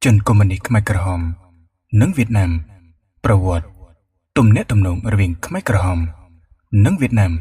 ជនកុម្មុយនីសខ្មែរក្រហមនិងវៀតណាមប្រវត្តិទំនាក់ទំនងរវាងខ្មែរក្រហមនិងវៀតណាម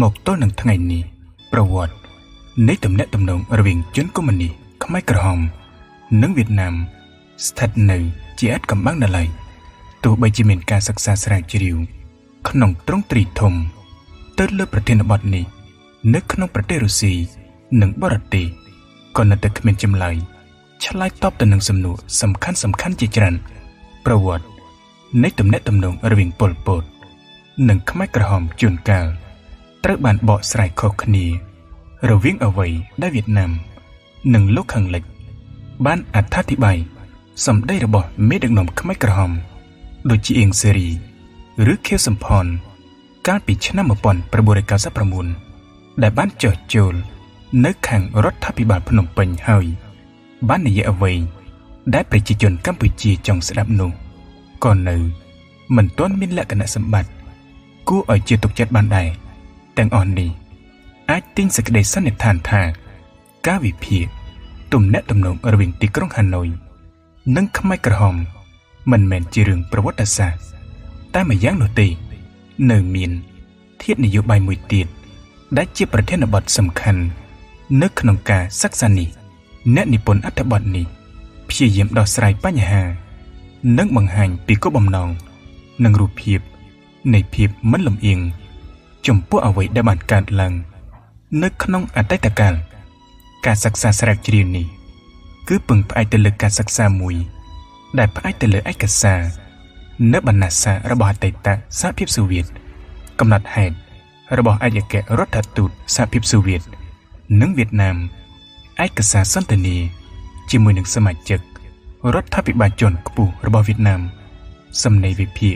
មកទល់នឹងថ្ងៃនេះប្រវត្តិនៃទំនាក់ទំនងរវាងជនកុម្មុយនីសខ្មែរក្រហមនិងវៀតណាមស្ថិតនៅជាឥតកំបាំងនៅឡើយទោះបីជាមានការសិក្សាស្រាវជ្រាវក្នុងទ្រង់ទ្រីធំទៅលើប្រធានបទនេះនៅក្នុងប្រទេសរុស្ស៊ីនិងបរទេសក៏នៅតែគ្មានចម្លើយឆ្លើយតបទៅនឹងសំណួរសំខាន់ជាច្រើនប្រវត្តិនៃទំនាក់ទំនងរវាងប៉ុល ពតនិងខ្មែរក្រហមជួនកាលត្រូវបានបកស្រាយខុសគ្នារវាងអ្វីដែលវៀតណាមនិងលោកខាងលិចបានអត្ថាធិប្បាយសម្ដីរបស់មេដឹកនាំខ្មែរក្រហមដូចជាអៀងសេរីឬខៀវសំផនកាលពីឆ្នាំ1999ដែលបានចុះចូលនៅខាងរដ្ឋាភិបាលភ្នំពេញហើយបាននិយាយអ្វីដែលប្រជាជនកម្ពុជាចង់ស្ដាប់នោះក៏នៅមិនទាន់មានលក្ខណៈសម្បត្តិគួរឲ្យជឿទុកចិត្តបានដែរទាំងអស់នេះអាចទិញសេចក្តីសន្និដ្ឋានថាការវិភាគទំនាក់ទំនងរវាងទីក្រុងហាណូយនិងខ្មែរក្រហមមិនមែនជារឿងប្រវត្តិសាស្ត្រតែម្យ៉ាងនោះទេនៅមានធាតុនយោបាយមួយទៀតដែលជាប្រធានបទសំខាន់នៅក្នុងការសិក្សានេះអ្នកនិពន្ធអត្ថបទនេះព្យាយាមដោះស្រាយបញ្ហានិងបង្ហាញពីគោលបំណងនិងរូបភាពនៃភាពមិនលំអៀងចំពោះអ្វីដែលបានកើតឡើងនៅក្នុងអតីតកាលការសិក្សាស្រាវជ្រាវនេះគឺពឹងផ្អែកទៅលើការសិក្សាមួយដែលផ្អែកទៅលើឯកសារនៅបណ្ណាសាររបស់អតីតសហភាពសូវៀតកំណត់ហេតុរបស់ឯកអគ្គរដ្ឋទូតសហភាពសូវៀតនិងវៀតណាមឯកសារសន្ទនាជាមួយនឹងសមាជិករដ្ឋាភិបាលជាន់ខ្ពស់របស់វៀតណាមសំណេរវិភាគ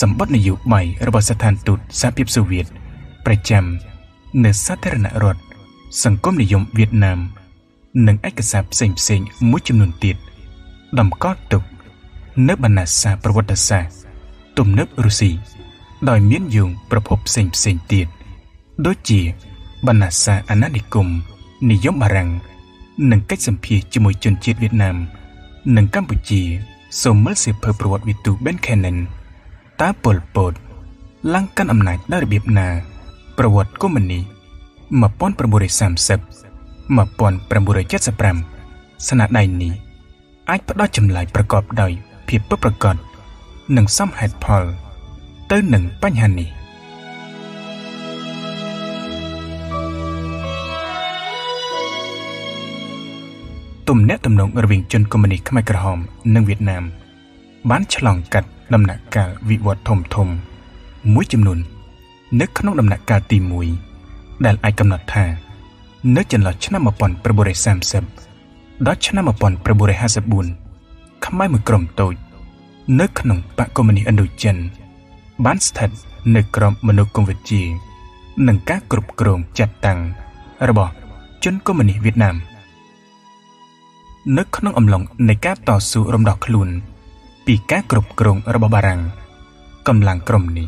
សម្បត្តិនយោបាយរបស់ស្ថានទូតសហភាពសូវៀតប្រចាំនៅសាធារណរដ្ឋសង្គមនិយមវៀតណាមនិងឯកសារផ្សេងមួយចំនួនទៀតតម្កល់ទុកនៅបណ្ណាសារប្រវត្តិសាស្ត្រទំនើបរុស្ស៊ីដោយមានយោងប្រភពផ្សេងទៀតដូចជាបណ្ណាសារអាណានិគមនិយមបារាំងនិងកិច្ចសម្ភាសន៍ជាមួយជនជាតិវៀតណាមនិងកម្ពុជាសូមមើលសៀវភៅប្រវត្តិវិទូ Buchanan តើប៉ុល ពតឡើងកាន់អំណាចដោយរបៀបណាប្រវត្តិកុម្មុយនីស1930-1975 ស្នាដៃនេះអាចផ្ដល់ចម្លើយប្រកបដោយភាពពិតប្រាកដនិងសមហេតុផលទៅនឹងបញ្ហានេះទំនាក់ទំនងរវាងជនកុម្មុយនីសខ្មែរក្រហមនិងវៀតណាមបានឆ្លងកាត់ដំណាក់កាលវិវត្តធំមួយចំនួននៅក្នុងដំណាក់កាលទី1ដែលអាចកំណត់ថានៅចន្លោះឆ្នាំ1930ដល់ឆ្នាំ1954ខ្មែរមួយក្រុមតូចនៅក្នុងបកកុម្មុយនីសឥណ្ឌូចិនបានស្ថិតនៅក្រោមមនោគមវិជ្ជានិងការគ្រប់គ្រងចាត់តាំងរបស់ជនកុម្មុយនីសវៀតណាមនៅក្នុងអំឡុងនៃការតស៊ូរំដោះខ្លួនពីការគ្រប់គ្រងរបស់បារាំងកម្លាំងក្រុមនេះ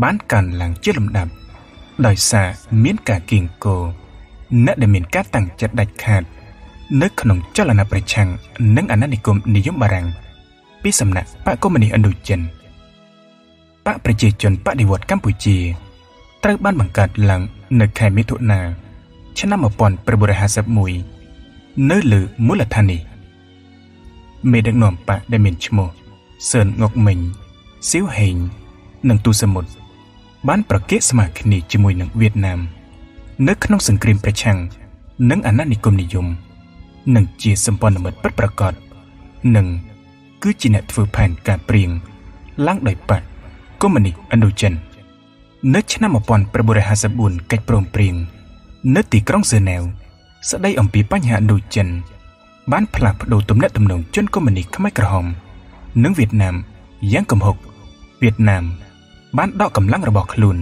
បានកើនឡើងជាលំដាប់ដោយសារមានការគៀងគរអ្នកដែលមានការតាំងចិត្តដាច់ខាតនៅក្នុងចលនាប្រឆាំងនឹងអាណានិគមនិយមបារាំងពីសំណាក់បកកុម្មុយនីសឥណ្ឌូចិនបកប្រជាជនបដិវត្តន៍កម្ពុជាត្រូវបានបង្កើតឡើងនៅខែមិថុនាឆ្នាំ1951នៅលើមូលដ្ឋាននេះមេដឹកនាំបកដែលមានឈ្មោះសឿនងុកមិញសៀវហេងនិងទូសមុទ្របានប្រកៀកស្មារគ្នាជាមួយនឹងវៀតណាមនៅក្នុងសង្គ្រាមប្រឆាំងនឹងអាណានិគមនិយមនិងជាសម្ព័ន្ធមិត្តពិតប្រាកដនិងគឺជាអ្នកធ្វើផែនការព្រៀងឡើងដោយបកកុម្មុយនីសឥណ្ឌូចិននៅឆ្នាំ1954កិច្ចព្រមព្រៀងនៅទីក្រុងហ្សឺណែវស្ដីអំពីបញ្ហាឥណ្ឌូចិនបានផ្លាស់ប្ដូរទំនាក់ទំនងជនកុម្មុយនីសខ្មែរក្រហមនិងវៀតណាមយ៉ាងគំហុកវៀតណាមបានដកកម្លាំងរបស់ខ្លួន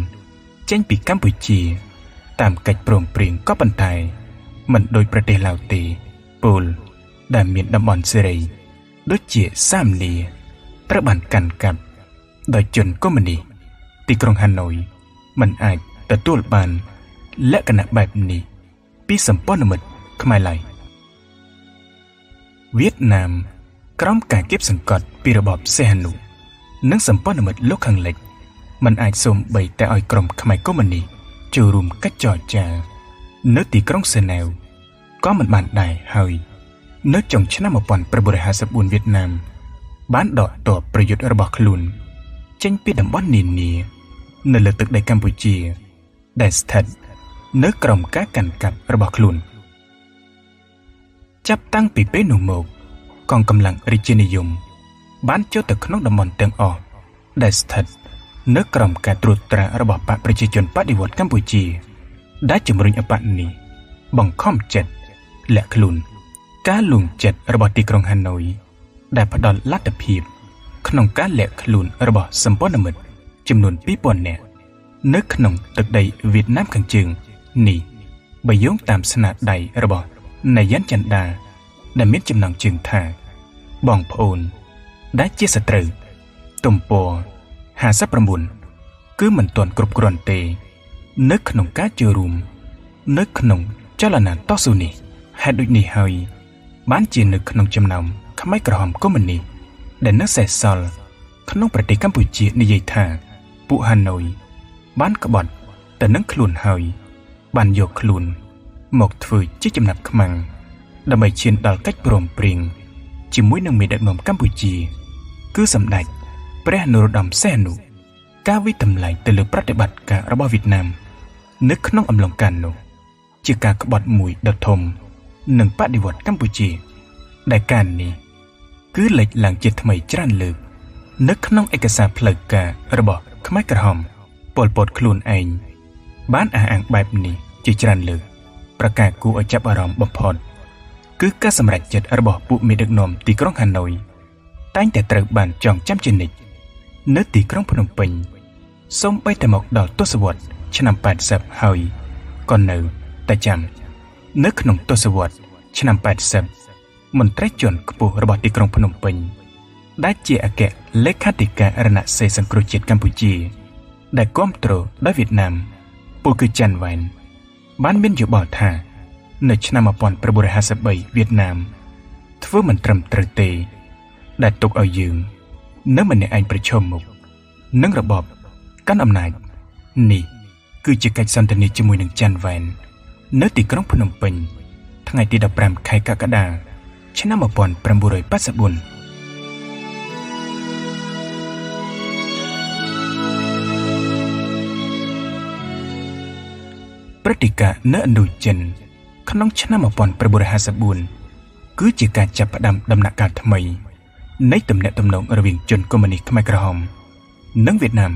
ចេញពីកម្ពុជាតាមកិច្ចព្រមព្រៀងក៏ប៉ុន្តែមិនដូចប្រទេសឡាវទេពល ដែលមានតំបន់សេរីដូចជាសាមលាត្រូវបានកាន់កាប់ដោយជនកុម្មុយនីសទីក្រុងហាណូយមិនអាចទទួលបានលក្ខណៈបែបនេះពីសម្ព័ន្ធមិត្តខ្មែរឡើយវៀតណាមក្រោមការគៀបសង្កត់ពីរបបសីហនុនិងសម្ព័ន្ធមិត្តលោកខាងលិចមិនអាចសូម្បីតែឲ្យក្រុមខ្មែរកុម្មុយនីសចូលរួមកិច្ចចរចានៅទីក្រុងសឺណែវក៏មិនបានដែរហើយនៅចុងឆ្នាំ1954វៀតណាមបានដកទ័ពប្រយុទ្ធរបស់ខ្លួនចេញពីតំបន់នានានៅលើទឹកដីកម្ពុជាដែលស្ថិតនៅក្រោមការកាន់កាប់របស់ខ្លួនចាប់តាំងពីពេលនោះមកកងកម្លាំងរាជានិយមបានចូលទៅក្នុងតំបន់ទាំងអស់ដែលស្ថិតនៅក្រោមការត្រួតត្រារបស់បកប្រជាជនបដិវត្តន៍កម្ពុជាដែលជំរុញឲ្យបកនេះបង្ខំចិត្តលាក់ខ្លួនការលួងចិត្តរបស់ទីក្រុងហាណូយដែលផ្ដល់លទ្ធភាពក្នុងការលាក់ខ្លួនរបស់សម្ព័ន្ធមិត្តចំនួន 2000 នាក់នៅក្នុងទឹកដីវៀតណាមខាងជើងនេះបើយោងតាមស្នាដៃរបស់នាយ័នចន្ទាដែលមានចំណងជើងថាបងប្អូនដែលជាសត្រូវទំព័រ59គឺមិនទាន់គ្រប់គ្រាន់ទេនៅក្នុងការចូលរួមនៅក្នុងចលនាតស៊ូនេះហេតុដូចនេះហើយបានជានៅក្នុងចំណោមខ្មែរក្រហមកុម្មុយនីសដែលនៅសេសសល់ក្នុងប្រទេសកម្ពុជានិយាយថាពួកហាណូយបានក្បត់ទៅនឹងខ្លួនហើយបានយកខ្លួនមកធ្វើជាចំណាប់ខ្មាំងដើម្បីឈានដល់កិច្ចព្រមព្រៀងជាមួយនឹងមេដឹកនាំកម្ពុជាគឺសម្ដេចព្រះនរោត្តមសីហនុការវិតម្លៃទៅលើប្រតិបត្តិការរបស់វៀតណាមនៅក្នុងអំឡុងកាលនោះជាការក្បត់មួយដ៏ធំនឹងបដិវត្តន៍កម្ពុជាដែលការនេះគឺលេចឡើងជាថ្មីច្រើនលើកនៅក្នុងឯកសារផ្លូវការរបស់ខ្មែរក្រហមប៉ុល ពតខ្លួនឯងបានអះអាងបែបនេះជាច្រើនលើកប្រការគួរឲ្យចាប់អារម្មណ៍បំផុតគឺការសម្រេចចិត្តរបស់ពួកមេដឹកនាំទីក្រុងហាណូយតែងតែត្រូវបានចងចាំជានិច្ចនៅទីក្រុងភ្នំពេញសូម្បីតែមកដល់ទសវត្សរ៍ឆ្នាំ80ហើយក៏នៅតែចាំនៅក្នុងទសវត្សរ៍ឆ្នាំ80មន្ត្រីជាន់ខ្ពស់របស់ទីក្រុងភ្នំពេញដែលជាអគ្គលេខាធិការរណសិរ្សសង្គ្រោះជាតិកម្ពុជាដែលគ្រប់គ្រងដោយវៀតណាមពលគឺចាន់វ៉ែនបានមានយោបល់ថានៅឆ្នាំ1953វៀតណាមធ្វើមិនត្រឹមត្រូវទេដែលទុកឲ្យយើងនៅម្នាក់ឯងប្រឈមមុខនឹងរបបកាន់អំណាចនេះគឺជាកិច្ចសន្ទនាជាមួយនឹងចាន់វ៉ែននៅទីក្រុងភ្នំពេញថ្ងៃទី15ខែកក្កដាឆ្នាំ1984ព្រឹត្តិការណ៍នៅឥណ្ឌូចិនក្នុងឆ្នាំ1954គឺជាការចាប់ផ្ដើមដំណាក់កាលថ្មីនៃទំនាក់ទំនងរវាងជនកុម្មុយនីសខ្មែរក្រហមនិងវៀតណាម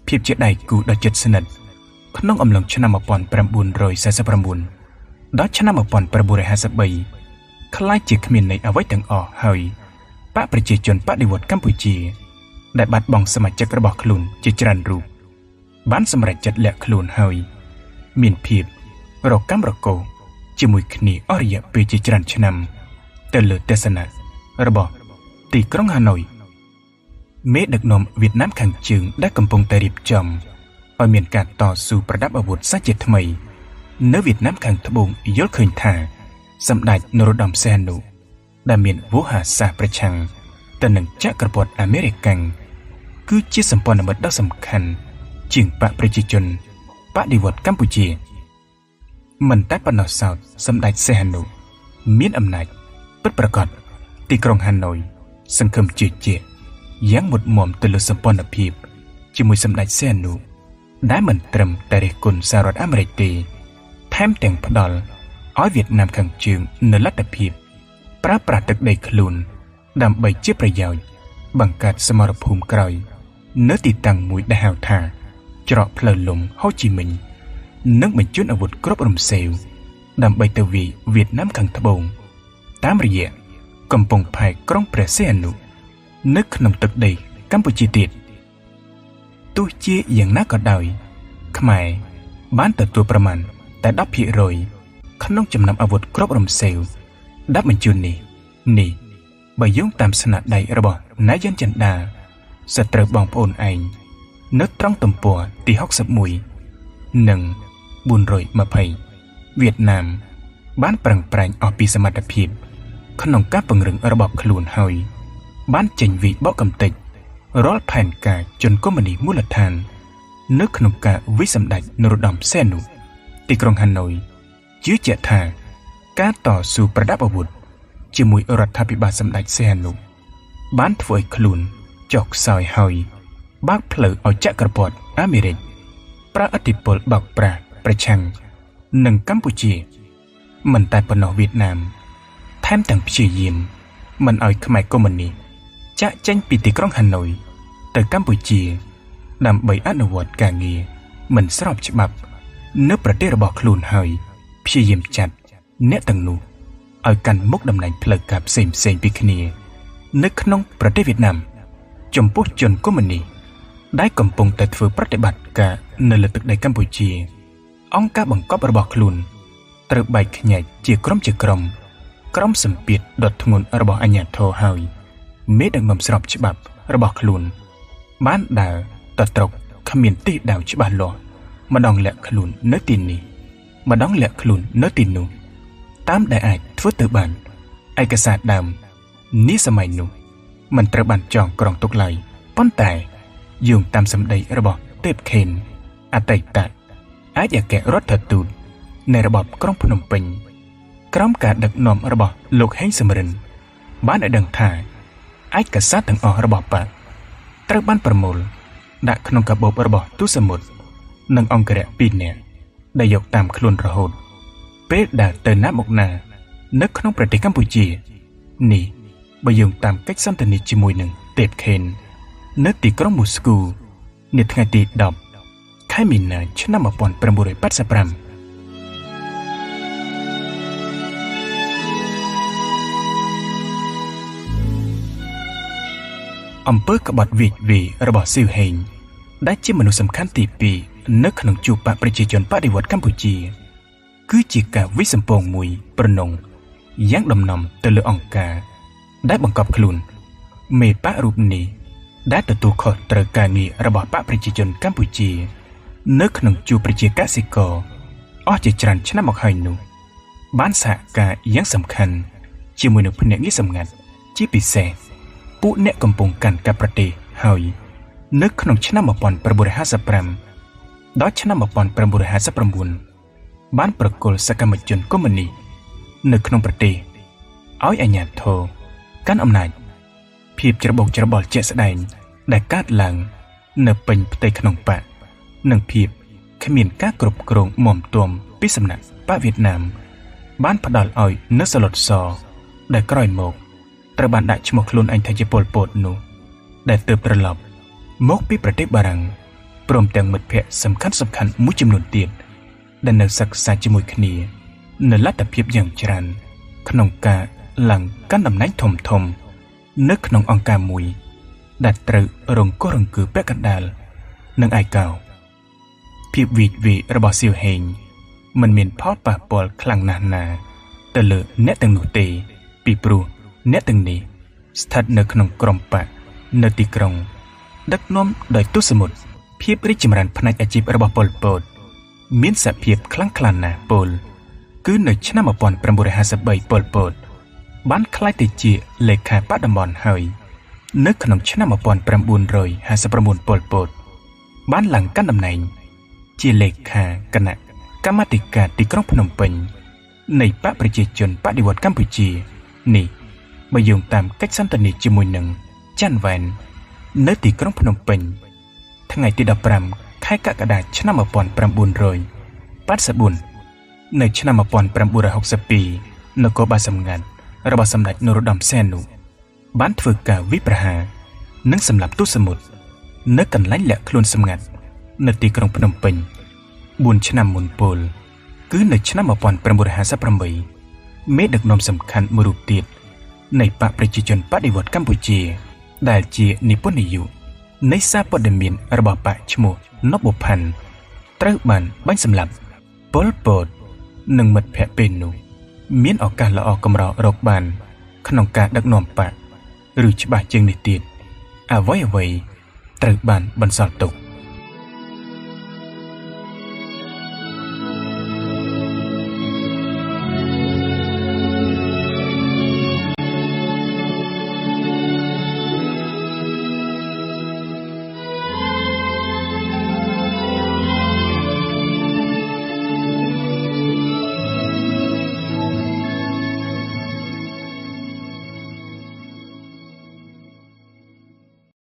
ភាពជាដៃគូដ៏ជិតស្និទ្ធក្នុងអំឡុងឆ្នាំ1949ដល់ឆ្នាំ1953คล้ายជាគ្មានន័យអ្វីទាំងអស់ហើយបកប្រជាជនបដិវត្តន៍កម្ពុជាដែលបាត់បង់សមាជិករបស់ខ្លួនជាច្រើនរូបបានសម្រេចចិត្តលាក់ខ្លួនហើយមានភាពរកាំរកូសជាមួយគ្នាអស់រយៈពេលជាច្រើនឆ្នាំទៅលើទស្សនៈរបស់ទីក្រុងហាណូយមេដឹកនាំវៀតណាមខាងជើងដែលកំពុងតែរៀបចំឲ្យមានការតស៊ូប្រដាប់អាវុធសាជាថ្មីនៅវៀតណាមខាងត្បូងយល់ឃើញថាសម្ដេចនរោត្តមសីហនុដែលមានវោហារសាស្ត្រប្រឆាំងទៅនឹងចក្រពត្តិអាមេរិកាំងគឺជាសម្ព័ន្ធមិត្តដ៏សំខាន់ជាងបកប្រជាជនបដិវត្តន៍កម្ពុជាមិនតែប៉ុណ្ណោះសោតសម្ដេចសីហនុមានអំណាចពិតប្រាកដទីក្រុងហាណូយសង្ឃឹមជឿជាក់យ៉ាងមុតមមទៅលើសម្ព័ន្ធភាពជាមួយសម្ដេចសីហនុដែលមិនត្រឹមតែរិះគន់សហរដ្ឋអាមេរិកទេថែមទាំងផ្ដល់ឲ្យវៀតណាមខាងជើងនូវលទ្ធភាពប្រើប្រាស់ទឹកដីខ្លួនដើម្បីជាប្រយោជន៍បង្កើតសមរភូមិក្រោយនៅទីតាំងមួយដែលហៅថាច្រកផ្លូវលំហូជីមិញនិងបញ្ជូនអាវុធគ្រប់រំសេវដើម្បីទៅវាយវៀតណាមខាងត្បូងតាមរយៈកំពង់ផែក្រុងព្រះសីហនុនៅក្នុងទឹកដីកម្ពុជាទៀតទោះជាយ៉ាងណាក៏ដោយខ្មែរបានទទួលប្រមាណតែ 10% ក្នុងចំណាំអាវុធគ្រប់រំសេវ đáp mình chun nì bởi dung tam sanh đại ra bỏ nái dân chân đà sẽ trở bong ôn anh nước trong tầm bùa tí hóc sập mùi nâng buồn rồi mà phải Việt Nam bán prang prang ở pi sâm đập hiệp khăn nòng cáp bằng rừng ở bọc khluồn hơi bán chỉnh vị bọ cầm tịch rót phèn cả chôn có mình mua lật than nước khăn nòng cả với sâm đạch nô đầm xe nụ tì krong Hà Nội chứa chẹt thà cá tỏ suประดับ อาวุธ ជាមួយរដ្ឋាភិបាលសម្ដេចសីហនុបានធ្វើឲ្យខ្លួនចុកសោយហើយបើកផ្លូវឲ្យចក្រពត្តិអាមេរិកប្រើឥទ្ធិពលបោកប្រាស់ប្រឆាំងនឹងកម្ពុជាមិនតែប៉ុណ្ណោះវៀតណាមថែមទាំងព្យាយាមមិនឲ្យខ្មែរកុម្មុយនីសចាក់ចេញពីទីក្រុងហាណូយទៅកម្ពុជាដើម្បីអនុវត្តការងារមិនស្របច្បាប់នៅប្រទេសរបស់ខ្លួនហើយព្យាយាមចាត់អ្នកទាំងនោះឲ្យកាន់មុខតំណែងផ្លូវការផ្សេងៗពីគ្នានៅក្នុងប្រទេសវៀតណាមចំពោះជនកុម្មុយនីសដែលកំពុងតែធ្វើប្រតិបត្តិការនៅលើទឹកដីកម្ពុជាអង្គការបង្កប់របស់ខ្លួនត្រូវបែកខ្ញែកជាក្រុមសម្ពាធដុតធ្ងន់របស់អាជ្ញាធរហើយមេដឹកនាំស្របច្បាប់របស់ខ្លួនបានដើរទៅត្រុកគ្មានទីដៅច្បាស់លាស់ម្ដងលាក់ខ្លួននៅទីនេះម្ដងលាក់ខ្លួននៅទីនោះតាមដែលអាចធ្វើទៅបានឯកសារដើមនេះសម័យនោះមិនត្រូវបានចងក្រងទុកឡើយប៉ុន្តែយោងតាមសម្ដីរបស់ទេពខេនអតីតឯកអគ្គរដ្ឋទូតនៃរបបក្រុងភ្នំពេញក្រោមការដឹកនាំរបស់លោកហេងសំរិនបានឲ្យដឹងថាឯកសារទាំងអស់របស់បកត្រូវបានប្រមូលដាក់ក្នុងកាបូបរបស់ទូតសមុទ្រនិងអង្គរៈ2នាក់ដែលយកតាមខ្លួនរហូតពេលដែលទៅណាមកណានៅក្នុងប្រទេសកម្ពុជានេះបើយោងតាមកិច្ចសន្ទនាជាមួយនឹងទេពខេននៅទីក្រុងមូស្គូនាថ្ងៃទី10 ខែមីនា ឆ្នាំ1985អំពើក្បត់វិវារបស់ស៊ីវហេងដែលជាមនុស្សសំខាន់ទី2នៅក្នុងជួរបកប្រជាជនបដិវត្តកម្ពុជាគឺជាការវិសម្ពងមួយប្រណងយ៉ាងដំណំទៅលើអង្គការដែលបង្កប់ខ្លួនមេបករូបនេះដែលទទួលខុសត្រូវការងាររបស់បកប្រជាជនកម្ពុជានៅក្នុងជួរប្រជាកសិករអស់ជាច្រើនឆ្នាំមកហើយនោះបានសហការយ៉ាងសំខាន់ជាមួយនឹងភ្នាក់ងារសម្ងាត់ជាពិសេសពួកអ្នកកំពុងកាន់កាប់ប្រទេសហើយនៅក្នុងឆ្នាំ1955ដល់ឆ្នាំ1959បានប្រគល់សកម្មជនកុម្មុយនីសនៅក្នុងប្រទេសឲ្យអាជ្ញាធរកាន់អំណាចភាពច្របូកច្របល់ជាក់ស្ដែងដែលកើតឡើងនៅពេញផ្ទៃក្នុងបកនិងភាពគ្មានការគ្រប់គ្រងមាំទាំពីសំណាក់បកវៀតណាមបានផ្ដល់ឲ្យនៅសឡុតសដែលក្រោយមកត្រូវបានដាក់ឈ្មោះខ្លួនឯងថាជាប៉ុលពតនោះដែលទើបត្រឡប់មកពីប្រទេសបារាំងព្រមទាំងមិត្តភ័ក្តិសំខាន់មួយចំនួនទៀតដែលនៅសិក្សាជាមួយគ្នានៅលទ្ធភាពយ៉ាងច្រើនក្នុងការឡើងកាន់តំណែងធំនៅក្នុងអង្គការមួយដែលត្រូវរង្គោះរង្គើពាក់កណ្ដាលនិងឯកោភាពវិវេរបស់សៀវហេងមិនមានផលប៉ះពាល់ខ្លាំងណាស់ណាទៅលើអ្នកទាំងនោះទេពីព្រោះអ្នកទាំងនេះស្ថិតនៅក្នុងក្រុមបកនៅទីក្រុងដឹកនាំដោយទូតសមុទ្រភាពរីកចម្រើនផ្នែកអាជីពរបស់ប៉ុលពតមានសភាពខ្លាំងក្លាណាស់ពលគឺនៅឆ្នាំ1953ប៉ុលពតបានក្លាយទៅជាលេខាបកតំបន់ហើយនៅក្នុងឆ្នាំ1959ប៉ុលពតបានឡើងកាន់តំណែងជាលេខាគណៈកម្មាធិការទីក្រុងភ្នំពេញនៃបកប្រជាជនបដិវត្តកម្ពុជានេះបើយោងតាមកិច្ចសន្ទនាជាមួយនឹងចាន់វ៉ែននៅទីក្រុងភ្នំពេញថ្ងៃទី15 ខែកក្កដាឆ្នាំ1984នៅឆ្នាំ1962នគរបាលសម្ងាត់របស់សម្ដេចនរោត្តមសីហនុបានធ្វើការវិប្រហារនិងសម្លាប់ទូតសមុទ្រនៅកន្លែងលាក់ខ្លួនសម្ងាត់នៅទីក្រុងភ្នំពេញ4ឆ្នាំមុនពលគឺនៅឆ្នាំ1958មេដឹកនាំសំខាន់មួយរូបទៀតនៃបកប្រជាជនបដិវត្តកម្ពុជាដែលជានិពន្ធនាយកនៃសារព័ត៌មានរបស់បកឈ្មោះនបផាន់ត្រូវបានបាញ់សម្លាប់ប៉ុលពតនិងមិត្តភ័ក្តិពេលនោះ មានឱកាសល្អកម្ររកបានក្នុងការដឹកនាំបកឬច្បាស់ជាងនេះទៀតអ្វីត្រូវបានបន្សល់ទុក